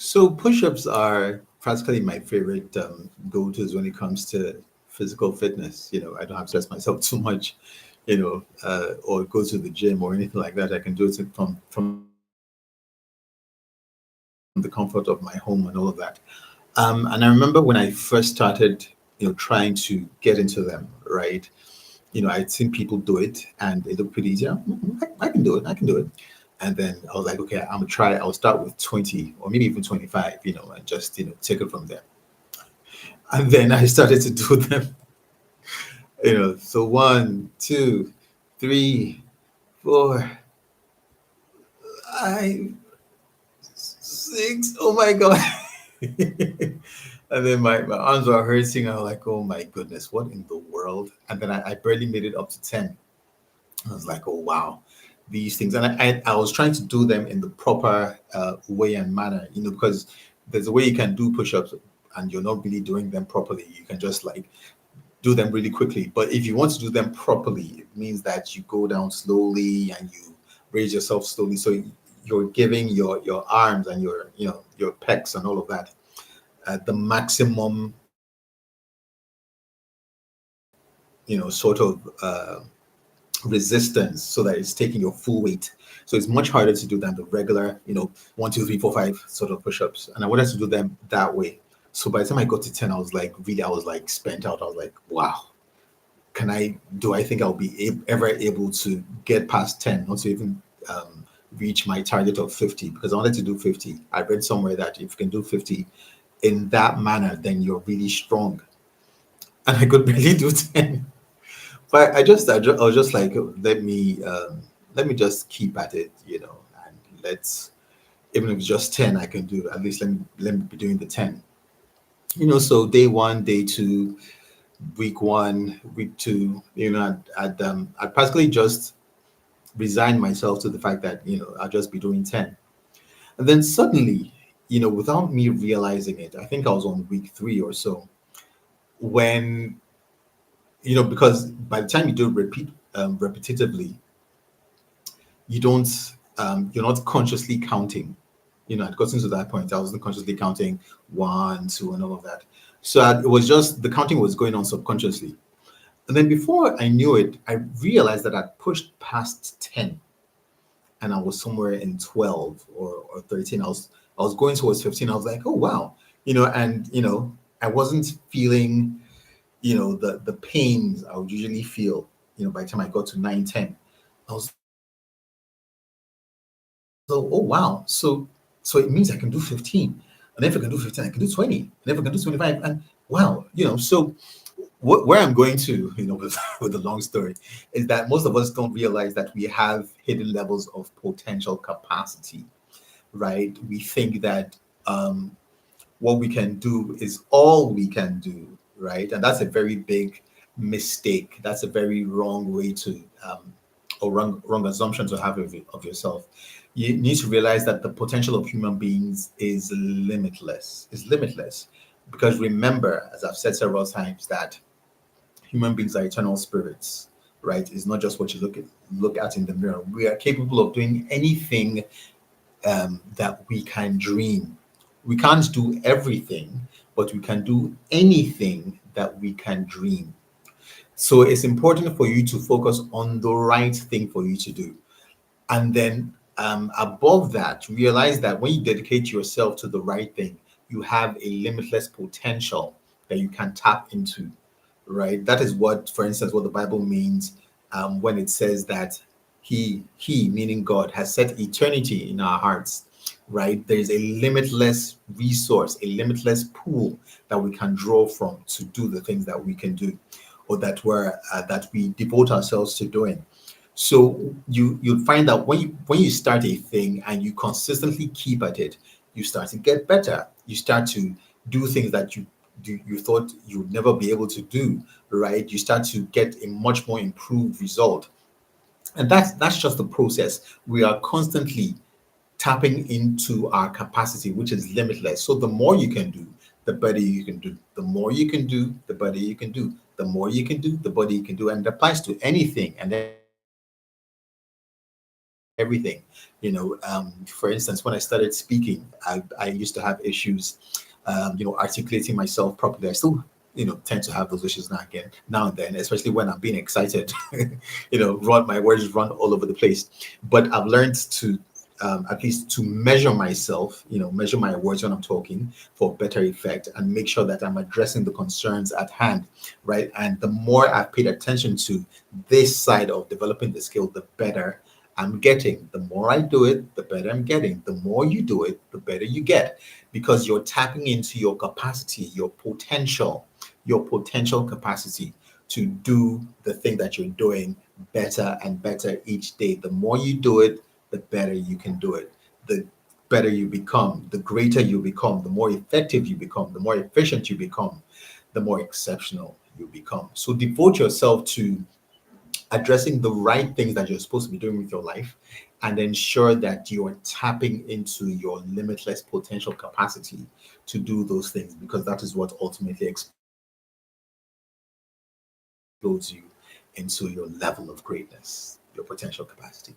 So push-ups are practically my favorite go-tos when it comes to physical fitness. I don't have to stress myself too much, or go to the gym or anything like that. I can do it from the comfort of my home and all of that. And I remember when I first started, trying to get into them, right? I'd seen people do it and it looked pretty easy. I can do it. I can do it. And then I was like, okay, I'm gonna try. I'll start with 20 or maybe even 25, and just, take it from there. And then I started to do them, so one, two, three, four, five, six. Oh my God. And then my arms were hurting. I was like, oh my goodness, what in the world? And then I barely made it up to 10. I was like, oh wow, these things. And I was trying to do them in the proper way and manner, because there's a way you can do push-ups and you're not really doing them properly. You can just like do them really quickly. But if you want to do them properly, it means that you go down slowly and you raise yourself slowly. So you're giving your arms and your pecs and all of that the maximum sort of resistance so that it's taking your full weight. So it's much harder to do than the regular, 1, 2, 3, 4, 5 sort of push-ups. And I wanted to do them that way. So by the time I got to 10, I was like spent out. I was like, wow, do I think I'll be ever able to get past 10, not to even reach my target of 50? Because I wanted to do 50. I read somewhere that if you can do 50 in that manner, then you're really strong. And I could barely do 10. But I was just like, let me just keep at it, and let's, even if it's just 10, I can do, at least let me be doing the 10. So day one, day two, week one, week two, I'd practically just resign myself to the fact that, I'll just be doing 10. And then suddenly, without me realizing it, I think I was on week three or so, when, because by the time you do it repetitively, you're not consciously counting. I'd gotten to that point. I wasn't consciously counting one, two, and all of that. So it was just the counting was going on subconsciously. And then before I knew it, I realized that I'd pushed past 10 and I was somewhere in 12 or 13. I was going towards 15. I was like, oh wow. And I wasn't feeling, the pains I would usually feel, by the time I got to 9, 10. I was like, so, oh wow. So it means I can do 15. And if I can do 15, I can do 20. And if I can do 25, and wow, so where I'm going to, with, with the long story, is that most of us don't realize that we have hidden levels of potential capacity, right? We think that what we can do is all we can do, right? And that's a very big mistake. That's a very wrong way to, or wrong assumption to have of yourself. You need to realize that the potential of human beings is limitless. Is limitless, because remember, as I've said several times, that human beings are eternal spirits, right? It's not just what you look at in the mirror. We are capable of doing anything that we can dream. We can't do everything, but we can do anything that we can dream. So it's important for you to focus on the right thing for you to do. And then above that, realize that when you dedicate yourself to the right thing, you have a limitless potential that you can tap into, right? That is what, for instance, what the Bible means when it says that meaning God, has set eternity in our hearts, right? There is a limitless resource, a limitless pool that we can draw from to do the things that we can do, or that we devote ourselves to doing. So you'll find that when you start a thing and you consistently keep at it, you start to get better. You start to do things that you thought you would never be able to do, right? You start to get a much more improved result. And that's just the process. We are constantly tapping into our capacity, which is limitless. So the more you can do, the better you can do. The more you can do, the better you can do. The more you can do, the better you can do. And it applies to anything and everything, right? everything. For instance, when I started speaking, I used to have issues, articulating myself properly. I still, tend to have those issues now and then, especially when I'm being excited. Run my words run all over the place. But I've learned to at least to measure myself, measure my words when I'm talking for better effect and make sure that I'm addressing the concerns at hand, right? And the more I've paid attention to this side of developing the skill, the better I'm getting. The more I do it, the better I'm getting. The more you do it, the better you get because you're tapping into your capacity, your potential capacity to do the thing that you're doing better and better each day. The more you do it, the better you can do it. The better you become, the greater you become, the more effective you become, the more efficient you become, the more exceptional you become. So devote yourself to addressing the right things that you're supposed to be doing with your life and ensure that you're tapping into your limitless potential capacity to do those things because that is what ultimately explodes you into your level of greatness, your potential capacity.